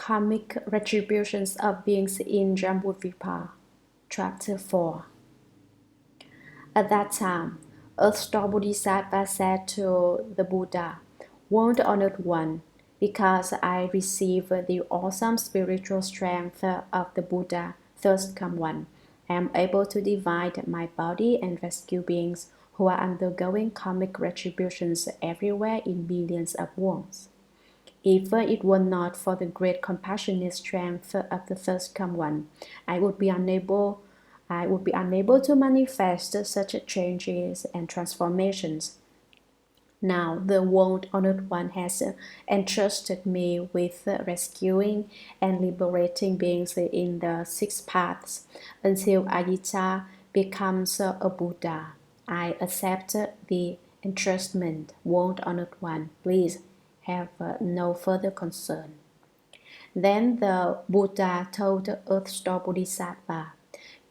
Karmic Retributions of Beings in Jambudvipa, Chapter 4. At that time, Earth-star Bodhisattva said to the Buddha, "World Honored One, because I receive the awesome spiritual strength of the Buddha, First Come One, I am able to divide my body and rescue beings who are undergoing karmic retributions everywhere in billions of worlds. If it were not for the great compassionate strength of the First Come One, I would be unable to manifest such changes and transformations. Now the World Honored One has entrusted me with rescuing and liberating beings in the six paths until Ayita becomes a Buddha. I accept the entrustment, World Honored One. Please have no further concern." Then the Buddha told Earth-star Bodhisattva,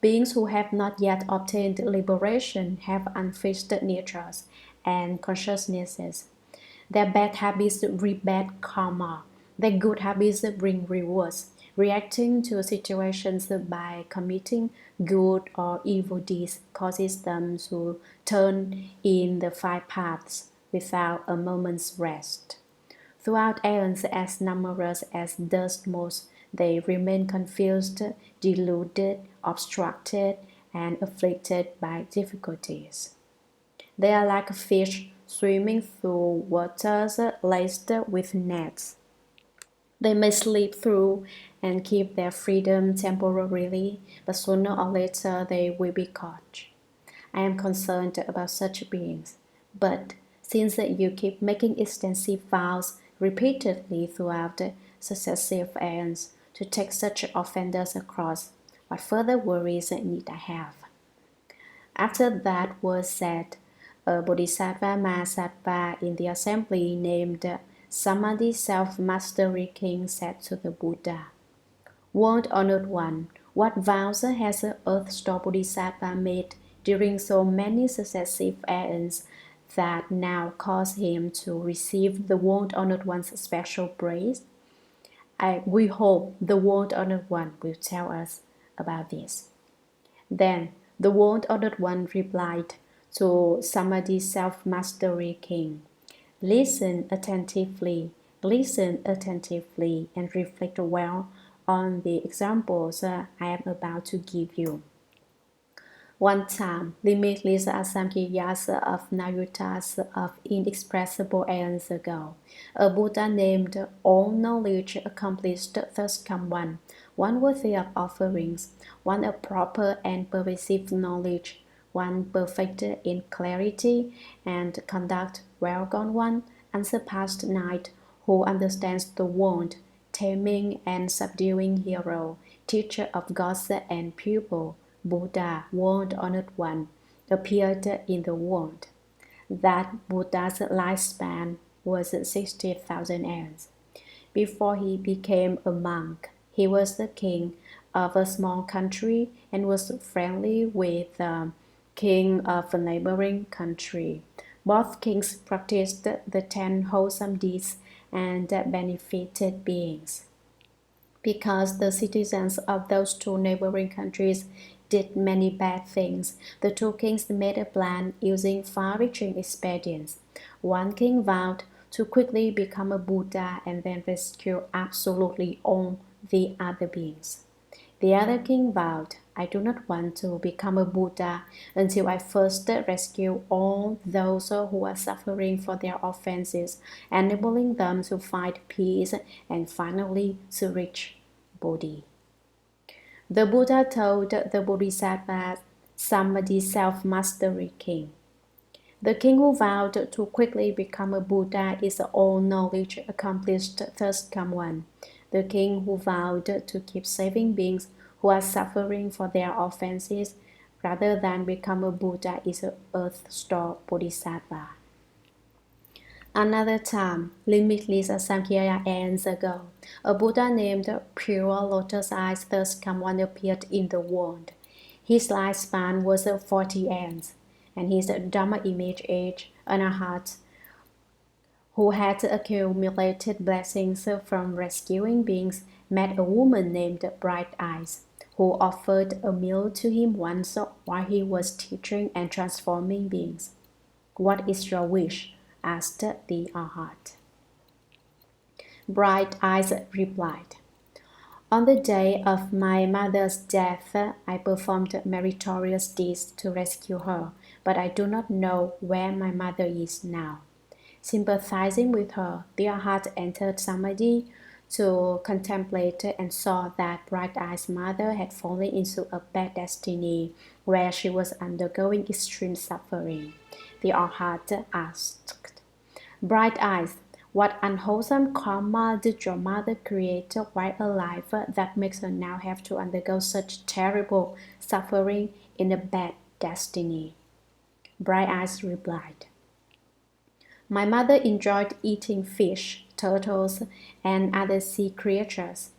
"Beings who have not yet obtained liberation have unfixed natures and consciousnesses. Their bad habits bring bad karma. Their good habits bring rewards. Reacting to situations by committing good or evil deeds causes them to turn in the five paths without a moment's rest. Throughout aeons as numerous as dust motes, they remain confused, deluded, obstructed, and afflicted by difficulties. They are like fish swimming through waters laced with nets. They may slip through and keep their freedom temporarily, but sooner or later they will be caught. I am concerned about such beings, but since you keep making extensive vows repeatedly throughout successive aeons to take such offenders across, what further worries need I have?" After that was said, a Bodhisattva Mahasattva in the assembly named Samadhi Self-Mastery King said to the Buddha, "World Honored One, what vows has Earth-star Bodhisattva made during so many successive aeons that now cause him to receive the World Honored One's special praise? We hope the World Honored One will tell us about this." Then the World Honored One replied to Samadhi Self-Mastery King, listen attentively, and reflect well on the examples I am about to give you." One time, limitless Asamkhiyas of Nayutas of inexpressible aeons ago, a Buddha named All Knowledge Accomplished First Come One worthy of offerings, one of proper and pervasive knowledge, one perfect in clarity and conduct, well gone one, unsurpassed knight, who understands the world, taming and subduing hero, teacher of gods and pupil, Buddha, World Honored One, appeared in the world. That Buddha's lifespan was 60,000 years. Before he became a monk, he was the king of a small country and was friendly with the king of a neighboring country. Both kings practiced the 10 wholesome deeds and benefited beings. Because the citizens of those two neighboring countries did many bad things, the two kings made a plan using far-reaching expedients. One king vowed to quickly become a Buddha and then rescue absolutely all the other beings. The other king vowed, "I do not want to become a Buddha until I first rescue all those who are suffering for their offenses, enabling them to find peace and finally to reach Bodhi." The Buddha told the Bodhisattva Samadhi Self-Mastery King, "The king who vowed to quickly become a Buddha is the all-knowledge accomplished First Come One. The king who vowed to keep saving beings who are suffering for their offenses rather than become a Buddha is an Earth-star Bodhisattva." Another time, limitless Samkhya aeons ago, a Buddha named Pure Lotus Eyes First Come One appeared in the world. His lifespan was 40 aeons, and his Dharma image age, Anahat, who had accumulated blessings from rescuing beings, met a woman named Bright Eyes, who offered a meal to him once while he was teaching and transforming beings. "What is your wish?" asked the Arhat. Bright Eyes replied, "On the day of my mother's death, I performed meritorious deeds to rescue her, but I do not know where my mother is now." Sympathizing with her, the Arhat entered samadhi to contemplate and saw that Bright Eyes' mother had fallen into a bad destiny where she was undergoing extreme suffering. The Arhat asked, "Bright Eyes, what unwholesome karma did your mother create while alive that makes her now have to undergo such terrible suffering in a bad destiny?" Bright Eyes replied, "My mother enjoyed eating fish, turtles, and other sea creatures.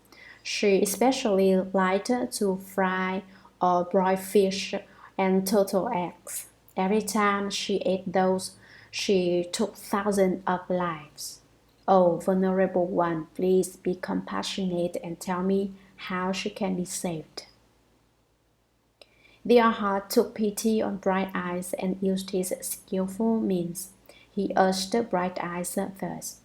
She especially liked to fry or broil fish and turtle eggs. Every time she ate those, she took thousands of lives. Oh, Venerable One, please be compassionate and tell me how she can be saved." The Arhat took pity on Bright Eyes and used his skillful means. He urged Bright Eyes thus,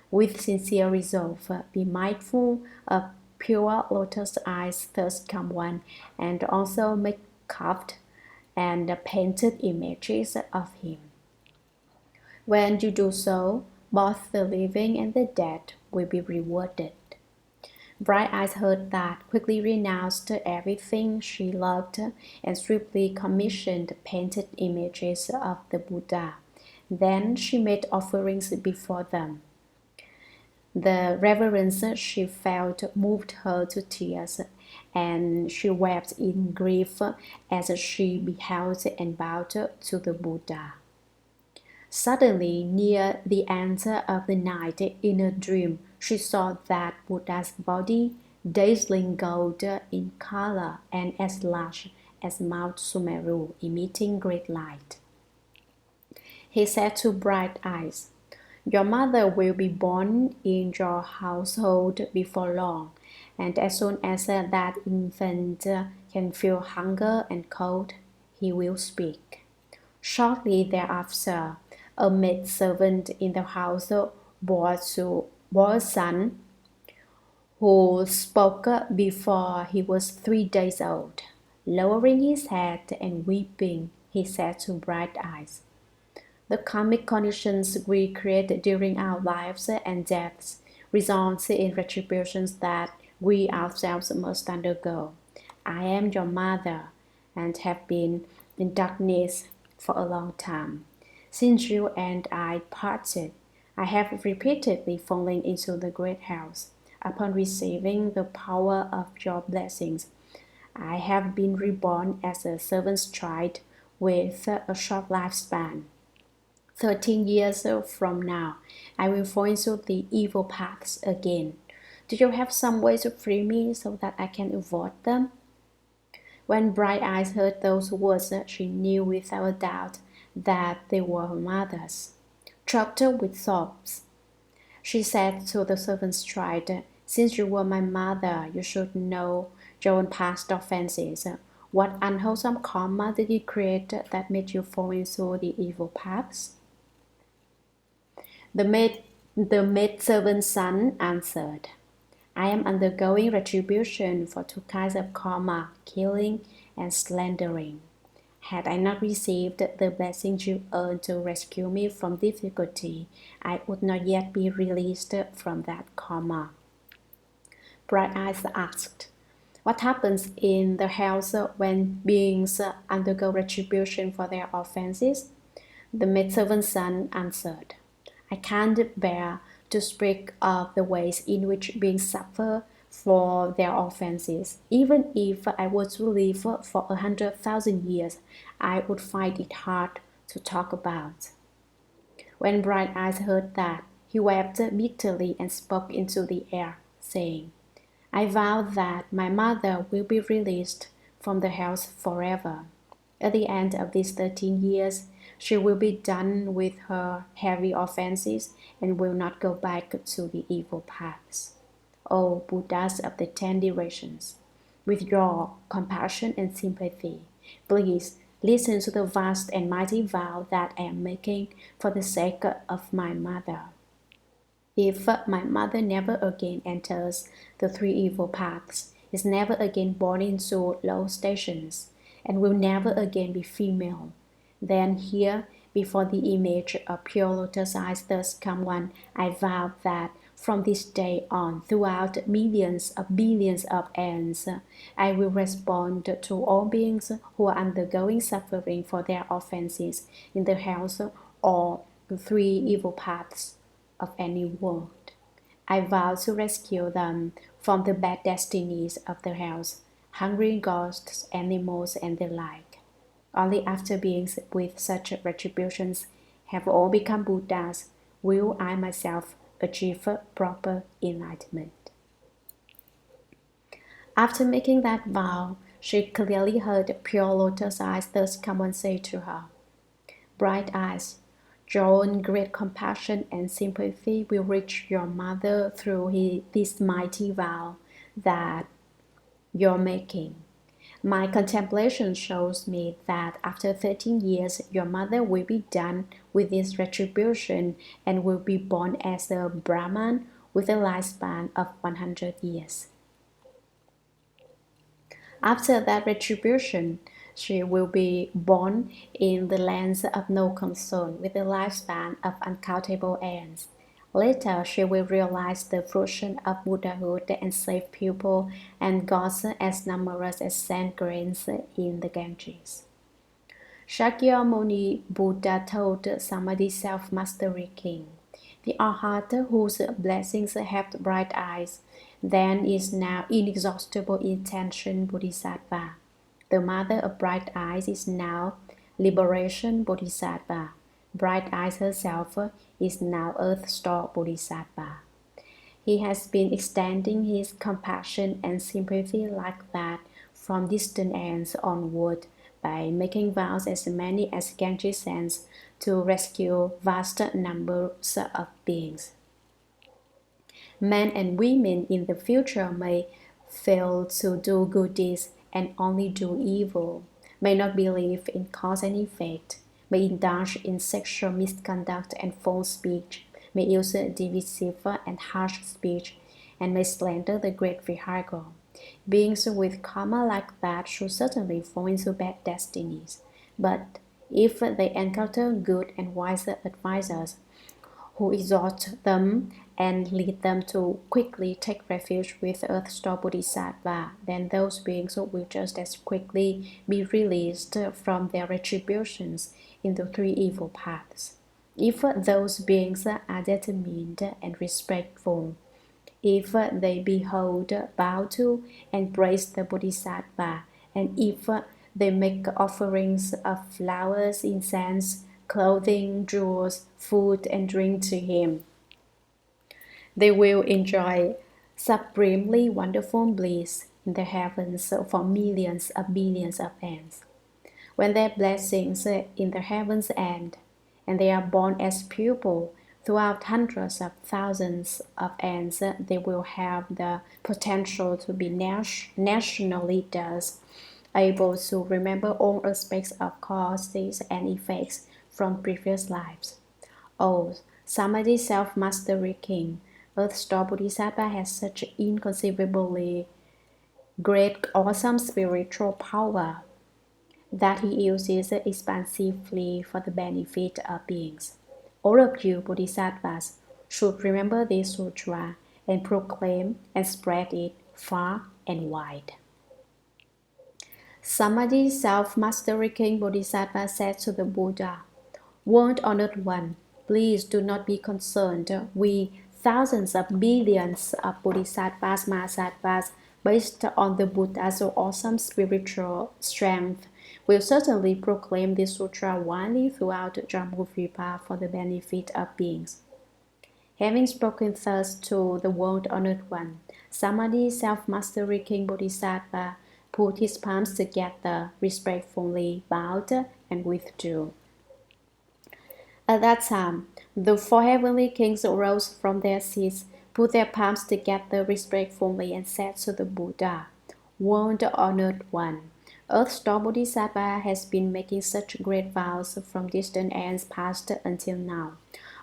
"With sincere resolve, be mindful of pure lotus eyes thus come one, and also make carved and painted images of him. When you do so, both the living and the dead will be rewarded." Bright Eyes heard that, quickly renounced everything she loved, and swiftly commissioned painted images of the Buddha. Then she made offerings before them. The reverence she felt moved her to tears, and she wept in grief as she beheld and bowed to the Buddha. Suddenly, near the end of the night, in a dream, she saw that Buddha's body, dazzling gold in color and as large as Mount Sumeru, emitting great light. He said to Bright Eyes, "Your mother will be born in your household before long, and as soon as that infant can feel hunger and cold, he will speak." Shortly thereafter, a maidservant in the house bore a son who spoke before he was 3 days old. Lowering his head and weeping, he said to Bright Eyes, "The karmic conditions we create during our lives and deaths result in retributions that we ourselves must undergo. I am your mother and have been in darkness for a long time. Since you and I parted, I have repeatedly fallen into the great house. Upon receiving the power of your blessings, I have been reborn as a servant's child with a short lifespan. 13 years from now, I will fall into the evil paths again. Do you have some way to free me so that I can avoid them?" When Bright Eyes heard those words, she knew without a doubt that they were her mother's. Choked with sobs, she said to the servant's child, "Since you were my mother, you should know your own past offenses. What unwholesome karma did you create that made you fall into the evil paths?" The maidservant's son answered, "I am undergoing retribution for 2 kinds of karma, killing and slandering. Had I not received the blessings you earned to rescue me from difficulty, I would not yet be released from that karma." Bright Eyes asked, "What happens in the house when beings undergo retribution for their offenses?" The maidservant's son answered, "I can't bear to speak of the ways in which beings suffer for their offenses. Even if I were to live for 100,000 years, I would find it hard to talk about." When Bright Eyes heard that, he wept bitterly and spoke into the air, saying, "I vow that my mother will be released from the house forever." At the end of these 13 years, She will be done with her heavy offenses and will not go back to the evil paths. O Buddhas of the 10 directions, with your compassion and sympathy, please listen to the vast and mighty vow that I am making for the sake of my mother. If my mother never again enters the 3 evil paths, is never again born into low stations, and will never again be female, then here, before the image of pure lotus eyes thus come one, I vow that from this day on, throughout millions of billions of aeons, I will respond to all beings who are undergoing suffering for their offenses in the hells or the 3 evil paths of any world. I vow to rescue them from the bad destinies of the hells, hungry ghosts, animals, and the like. Only after beings with such retributions have all become Buddhas will I myself achieve proper enlightenment. After making that vow, she clearly heard pure lotus eyes thus come and say to her, Bright eyes, your own great compassion and sympathy will reach your mother through this mighty vow that you're making. My contemplation shows me that after 13 years, your mother will be done with this retribution and will be born as a Brahman with a lifespan of 100 years. After that retribution, she will be born in the lands of no concern with a lifespan of uncountable aeons. Later, she will realize the fruition of Buddhahood and save people and gods as numerous as sand grains in the Ganges. Shakyamuni Buddha told Samadhi self-mastery king, the arhat whose blessings have bright eyes, then is now inexhaustible intention Bodhisattva. The mother of bright eyes is now liberation Bodhisattva. Bright eyes herself is now earth store Bodhisattva. He has been extending his compassion and sympathy like that from distant ends onward by making vows as many as Ganges sands to rescue vast numbers of beings. Men and women in the future may fail to do good deeds and only do evil, may not believe in cause and effect, may indulge in sexual misconduct and false speech, may use divisive and harsh speech, and may slander the great vehicle. Beings with karma like that should certainly fall into bad destinies. But if they encounter good and wise advisors who exhort them and lead them to quickly take refuge with Earth Star Bodhisattva, then those beings will just as quickly be released from their retributions in the 3 evil paths. If those beings are determined and respectful, if they behold, bow to, and praise the Bodhisattva, and if they make offerings of flowers, incense, clothing, jewels, food, and drink to him, they will enjoy supremely wonderful bliss in the heavens for millions of billions of aeons. When their blessings in the heavens end, and they are born as pupils throughout hundreds of thousands of aeons, they will have the potential to be national leaders, able to remember all aspects of causes and effects from previous lives. Oh, Samadhi self-mastery king, Earth Star Bodhisattva has such inconceivably great, awesome spiritual power that he uses expansively for the benefit of beings. All of you Bodhisattvas should remember this sutra and proclaim and spread it far and wide. Samadhi self-mastery king Bodhisattva said to the Buddha, World Honored One, please do not be concerned. We, thousands of billions of Bodhisattvas, Mahasattvas, based on the Buddha's awesome spiritual strength, will certainly proclaim this sutra widely throughout Jambudvipa for the benefit of beings. Having spoken thus to the World Honored One, Samadhi self-mastery king Bodhisattva put his palms together, respectfully bowed, and withdrew. At that time, the four heavenly kings arose from their seats, put their palms together respectfully, and said to the Buddha, "World honored one, Earth's Bodhisattva has been making such great vows from distant ends past until now.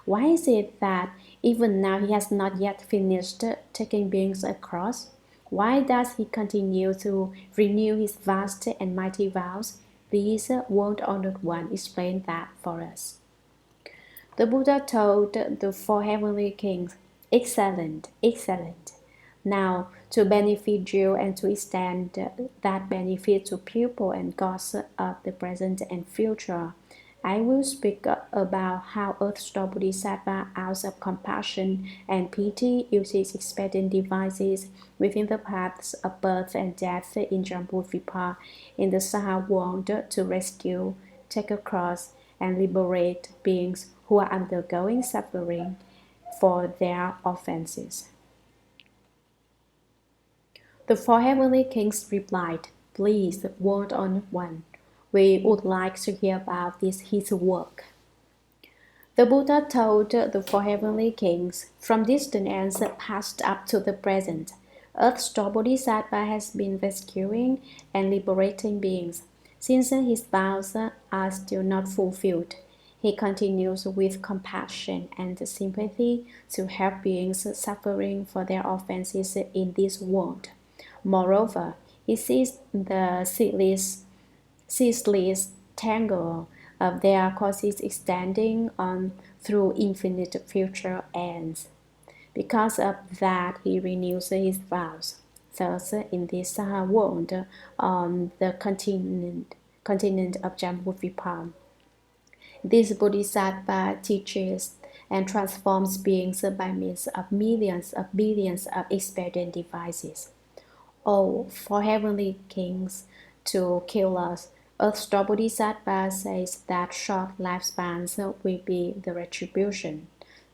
Why is it that even now he has not yet finished taking beings across? Why does he continue to renew his vast and mighty vows? Please, world honored one, explain that for us." The Buddha told the four heavenly kings, "Excellent, excellent. Now, to benefit you and to extend that benefit to people and gods of the present and future, I will speak about how Earth's Bodhisattva, out of compassion and pity, uses expedient devices within the paths of birth and death in Jambudvipa in the Saha world to rescue, take across, and liberate beings who are undergoing suffering for their offenses." The four heavenly kings replied, "Please, word on one, we would like to hear about his work." The Buddha told the four heavenly kings, "From distant ends past up to the present, Earth's Bodhisattva has been rescuing and liberating beings. Since his vows are still not fulfilled, he continues with compassion and sympathy to help beings suffering for their offenses in this world. Moreover, he sees the ceaseless tangle of their causes extending on through infinite future ends. Because of that, he renews his vows. Thus, in this world, on the continent of Jambudvipa, this Bodhisattva teaches and transforms beings by means of millions of billions of expedient devices. Oh, for heavenly kings to kill us, Earth's Bodhisattva says that short lifespans will be the retribution.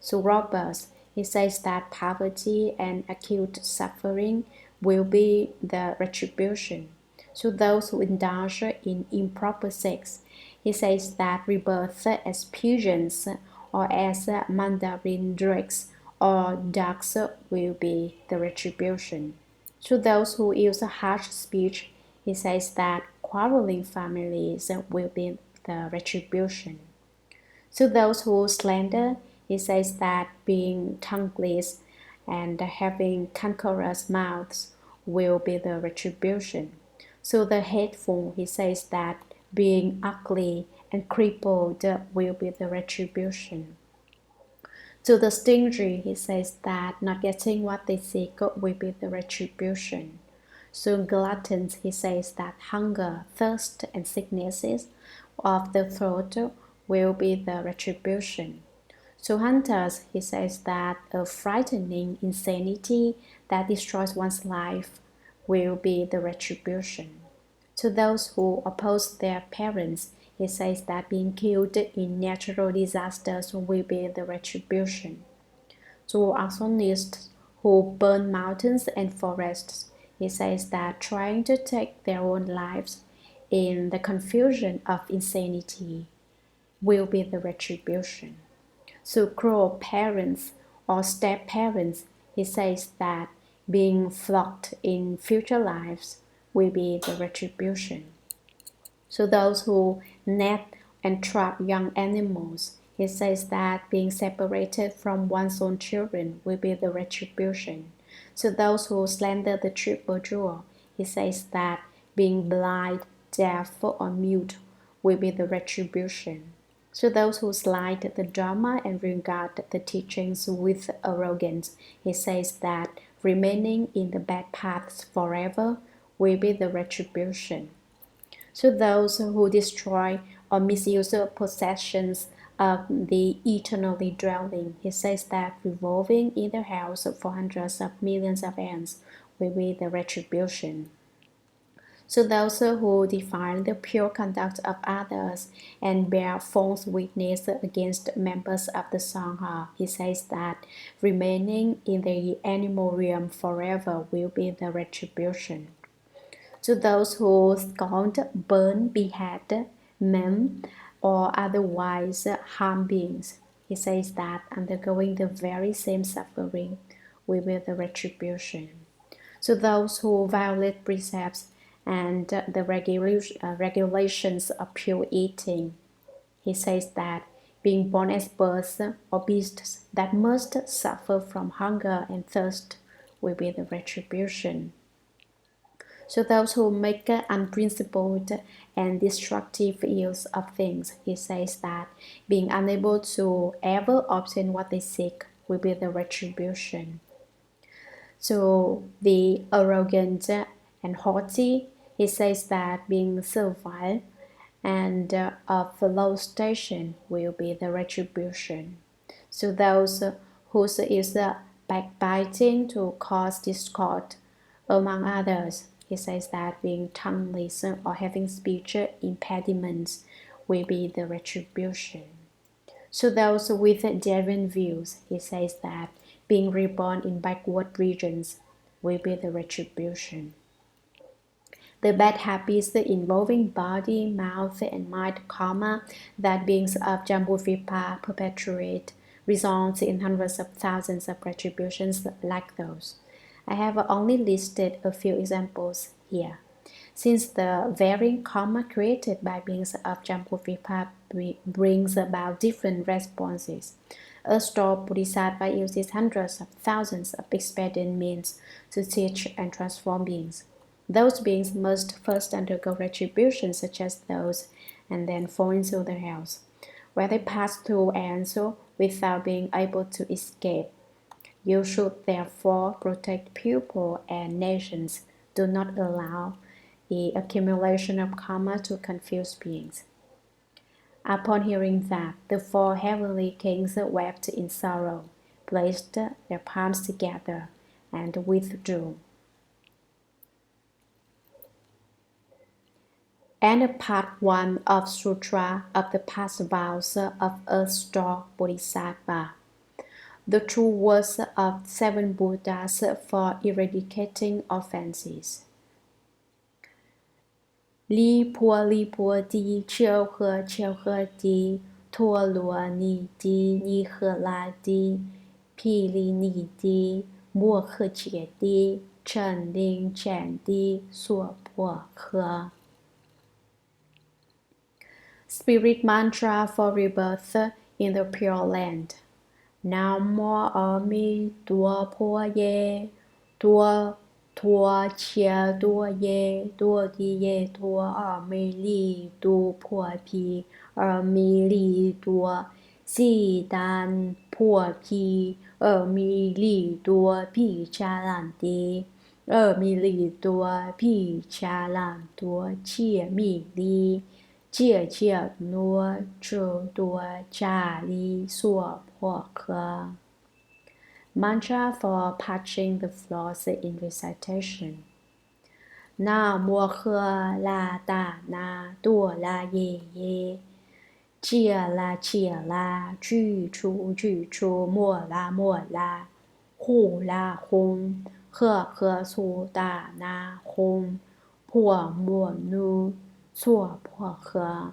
To robbers, he says that poverty and acute suffering will be the retribution. To those who indulge in improper sex, he says that rebirth as pigeons or as mandarin drakes or ducks will be the retribution. To those who use harsh speech, he says that quarreling families will be the retribution. To those who slander, he says that being tongueless and having cankerous mouths will be the retribution. To the hateful, he says that being ugly and crippled will be the retribution. To the stingy, he says that not getting what they seek will be the retribution. To gluttons, he says that hunger, thirst, and sicknesses of the throat will be the retribution. To hunters, he says that a frightening insanity that destroys one's life will be the retribution. To those who oppose their parents, he says that being killed in natural disasters will be the retribution. To arsonists who burn mountains and forests, he says that trying to take their own lives in the confusion of insanity will be the retribution. To cruel parents or step-parents, he says that being flogged in future lives will be the retribution. To those who net and trap young animals, he says that being separated from one's own children will be the retribution. To those who slander the triple jewel, he says that being blind, deaf, or mute will be the retribution. To those who slight the Dharma and regard the teachings with arrogance, he says that remaining in the bad paths forever will be the retribution. To those who destroy or misuse possessions of the eternally dwelling, he says that revolving in the house for hundreds of millions of ants will be the retribution. To those who define the pure conduct of others and bear false witness against members of the Sangha, he says that remaining in the animal realm forever will be the retribution. To those who scorn, burn, behead, maim, or otherwise harm beings. He says that undergoing the very same suffering will be the retribution. So those who violate precepts and the regulations of pure eating, he says that being born as birds or beasts that must suffer from hunger and thirst will be the retribution. So those who make unprincipled and destructive use of things, he says that being unable to ever obtain what they seek will be the retribution. So the arrogant and haughty, he says that being servile and of low station will be the retribution. So those whose is backbiting to cause discord among others, he says that being tongueless or having speech impediments will be the retribution. So those with daring views, he says that being reborn in backward regions will be the retribution. The bad habits involving body, mouth, and mind karma that beings of Jambudvipa perpetuate results in hundreds of thousands of retributions like those. I have only listed a few examples here. Since the varying karma created by beings of Jambudvipa brings about different responses, a star Bodhisattva uses hundreds of thousands of expedient means to teach and transform beings. Those beings must first undergo retributions such as those, and then fall into the hells, where they pass through also without being able to escape. You should therefore protect people and nations. Do not allow the accumulation of karma to confuse beings. Upon hearing that, the four heavenly kings wept in sorrow, placed their palms together, and withdrew. And part 1 of Sutra of the past vows of Earth Star Bodhisattva. The true words of 7 Buddhas for eradicating offenses. Li po di, chiao he di, tuo luo ni di, ni he la di, pi li ni di, mo he jie di, chen ling chen di, suo po he. Spirit mantra for rebirth in the Pure Land. Nam mô A Mi Tuo Po Ye, Tuo Tuo Chia Tuo Ye, Tuo Di Ye Tuo A Mi Li Tu Po Pi, A Mi Li Tuo Si Dan Po Pi, A Mi Li Tuo Pi Cha Lan Di, A Mi Li Tuo Pi Cha Lan Tuo Chia Mi Li, Jie Jie Nuo Zhu Duo Jia Li Suo Po Ke. Mantra for patching the flaws in recitation. Na mo he la da na duo la ye ye, jie la ju chu mo la, hu la hum, he su da na hum, po mo nu, suo po he.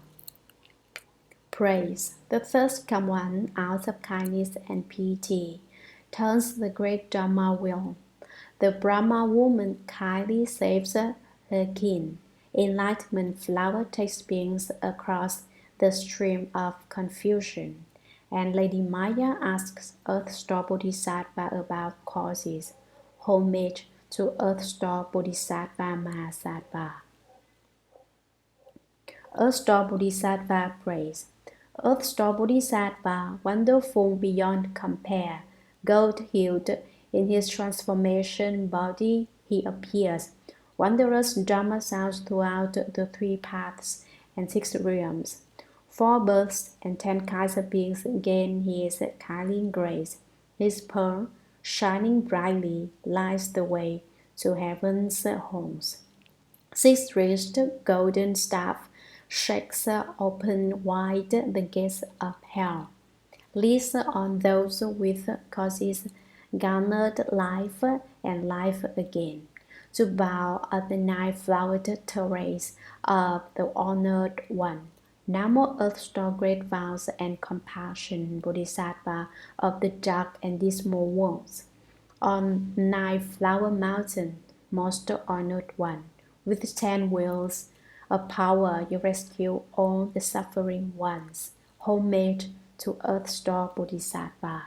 Praise. The thirsty one, out of kindness and pity, turns the great Dharma wheel. The Brahma woman kindly saves her kin. Enlightenment flower takes beings across the stream of confusion. And Lady Maya asks Earth Star Bodhisattva about causes. Homage to Earth Star Bodhisattva Mahasattva. Earth Star Bodhisattva praise. Earth Star Bodhisattva, wonderful beyond compare, gold-hued in his transformation body, he appears. Wondrous Dharma sounds throughout the 3 paths and 6 realms. 4 births and 10 kinds of beings gain his kindly grace. His pearl, shining brightly, lights the way to heaven's homes. 6-wrist golden staff shakes open wide the gates of hell, leads on those with causes garnered life and life again, to bow at the 9-flowered terrace of the honored one, Namo Earth Store, great vows and compassion, Bodhisattva of the dark and dismal worlds. On Nine Flower Mountain, most honored one, with 10 wheels of power, you rescue all the suffering ones. Homemade to Earth Store Bodhisattva.